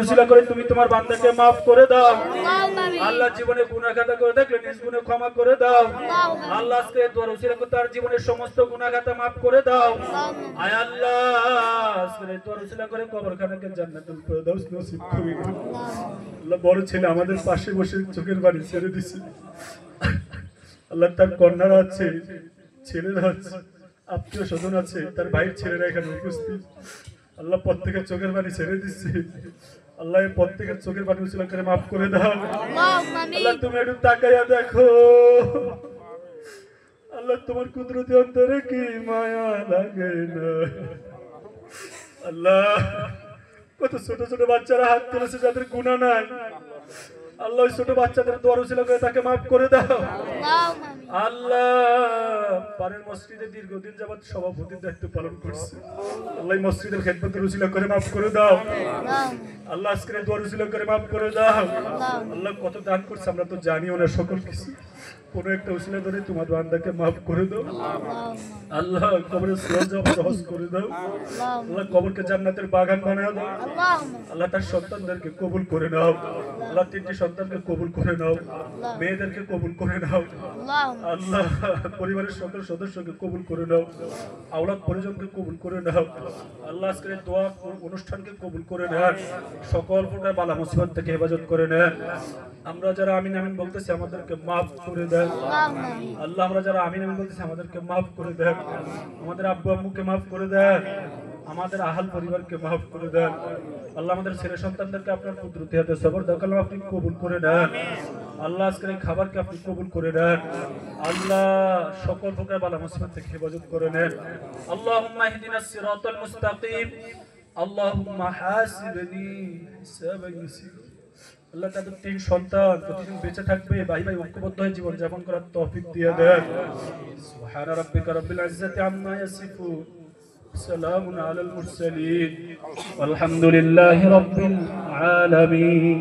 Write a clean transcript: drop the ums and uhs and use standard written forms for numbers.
উসিলা করে তুমি তোমার বান্দাকে maaf করে দাও আল্লাহ জীবনে গুনাহ খাতা করে থাকলে নিজ গুনাহ ক্ষমা করে দাও আল্লাহ আজকে দোয়ার উসিলা করে তার জীবনের সমস্ত গুনাহ খাতা maaf করে দাও আয় আল্লাহ আজকে দোয়ার উসিলা করে কবরখানাকে জান্নাতুল ফেরদাউস নসিব করে দাও আল্লাহ বড় ছেলে আমাদের পাশে বসে চোখের পানি ছেড়ে দিছে আল্লাহ তার কন্যারা আছে ছেলেরা আছে আত্মীয় স্বজন আছে তার ভাইয়ের ছেলেরা এখানে উপস্থিত আল্লাহ প্রত্যেকের চোখের পানি ছেড়ে দিচ্ছে আল্লাহ প্রত্যেকের চোখের পানি উসিলা করে maaf করে দাও আল্লাহ তুমি একটু তাকাইয়া দেখো আল্লাহ তোমার কুদরতি অন্তরে কি মায়া লাগে না আল্লাহ কত ছোট ছোট বাচ্চারা হাত তুলেছে যাদের গুনাহ নাই আল্লাহ ছোট বাচ্চাদের দোয়া উসিলা করে তাকে maaf করে দাও আল্লাহ পারের মসজিদে দীর্ঘদিন যাবত সভাপতির দায়িত্ব পালন করছে আল্লাহ মসজিদের খেদমতের উসিলা করে maaf করে দাও আল্লাহ আজকের দোয়া উসিলা করে maaf করে দাও আল্লাহ কত দান করছে আমরা তো জানিও না সকল কিছু কোন একটা উসিলা ধরে তোমার বান্দাকে maaf করে দাও আল্লাহ কবরের সিরাজ সহজ করে দাও আল্লাহ কবরকে জান্নাতের বাগান বানায় দাও আল্লাহ তার সন্তানদেরকে কবুল করে নাও আল্লাহ তিনটি সন্তানকে কবুল করে নাও মেয়েদেরকে কবুল করে নাও আল্লাহ পরিবারের সকল সদস্যকে কবুল করে নাও আওলাদ পরিজনকে কবুল করে নাও আল্লাহ আজকের দোয়া অনুষ্ঠানকে কবুল করে নেন সকল প্রকার বালা মুসিবত থেকে হেফাজত করে নেন আমরা যারা আমিন আমিন বলতেছি আমাদেরকে maaf করে দেন আল্লাহ আমরা যারা আমিন আমিন বলতেছি আমাদেরকে maaf করে দেন আমাদের আব্বু আম্মুকে maaf করে দেন আমাদের আহাল পরিবারকে maaf করে দেন আল্লাহ আমাদের ছেলে সন্তানদেরকে আপনার কুদরতি হাতে সবর দাও আপনি কবুল করে নেন আল্লাহ আজকের এই খাবারকে আপনি কবুল করে নেন আল্লাহ সকল প্রকার বালা মুসিবত থেকে হেফাজত করে নেন আল্লাহুম্মা ইহদিনাস সিরাতাল মুস্তাকিম আল্লাহুম্মা হাসিবনি হিসাবান ইয়াসীরা আল্লাহ তাদের তিন সন্তান প্রতিদিন বেঁচে থাকবে ভাই ভাই ঐক্যবদ্ধ হয়ে জীবন যাপন করার তৌফিক দিয়ে দেন সুবহান রাব্বিকা রাব্বিল ইজ্জাতি আম্মা ইয়াসিফুন সালামুন আলাল মুরসালিন ওয়ালহামদুলিল্লাহি রাব্বিল আলামিন।